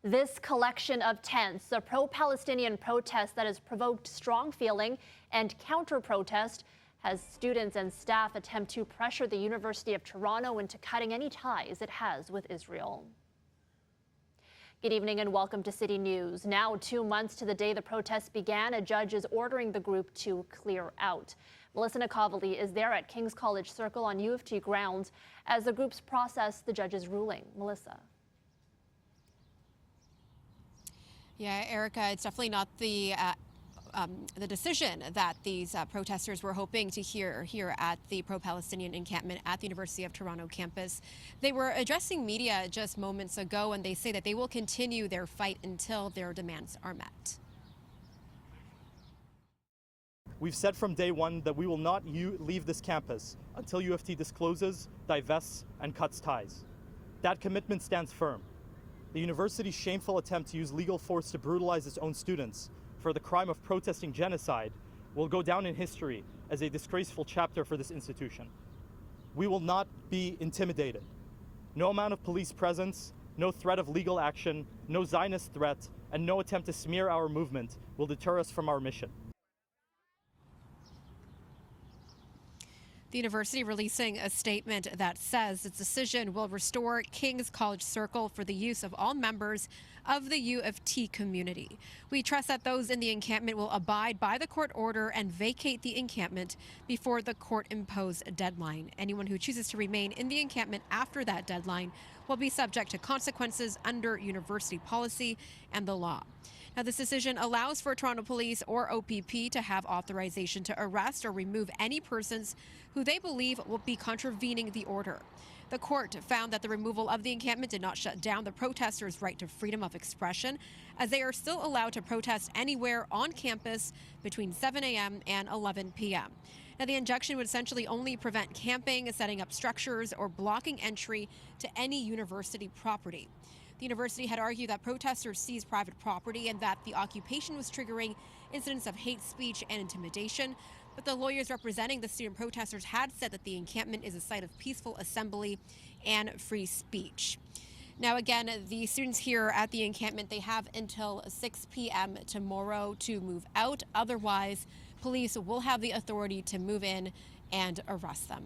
This collection of tents, a pro-Palestinian protest that has provoked strong feeling and counter-protest, as students and staff attempt to pressure the University of Toronto into cutting any ties it has with Israel. Good evening and welcome to City News. Now, 2 months to the day the protests began, a judge is ordering the group to clear out. Melissa Nakovali is there at King's College Circle on U of T grounds as the groups process the judge's ruling. Melissa. Yeah, Erica, it's definitely not the decision that these protesters were hoping to hear here at the pro-Palestinian encampment at the University of Toronto campus. They were addressing media just moments ago, and they say that they will continue their fight until their demands are met. We've said from day one that we will not leave this campus until U of T discloses, divests, and cuts ties. That commitment stands firm. The university's shameful attempt to use legal force to brutalize its own students for the crime of protesting genocide will go down in history as a disgraceful chapter for this institution. We will not be intimidated. No amount of police presence, no threat of legal action, no Zionist threat, and no attempt to smear our movement will deter us from our mission. The university releasing a statement that says its decision will restore King's College Circle for the use of all members of the U of T community. We trust that those in the encampment will abide by the court order and vacate the encampment before the court-imposed deadline. Anyone who chooses to remain in the encampment after that deadline will be subject to consequences under university policy and the law. Now, this decision allows for Toronto Police or OPP to have authorization to arrest or remove any persons who they believe will be contravening the order. The court found that the removal of the encampment did not shut down the protesters' right to freedom of expression, as they are still allowed to protest anywhere on campus between 7 a.m. and 11 p.m. Now, the injunction would essentially only prevent camping, setting up structures, or blocking entry to any university property. The university had argued that protesters seized private property and that the occupation was triggering incidents of hate speech and intimidation. But the lawyers representing the student protesters had said that the encampment is a site of peaceful assembly and free speech. Now, again, the students here at the encampment, they have until 6 p.m. tomorrow to move out. Otherwise, police will have the authority to move in and arrest them.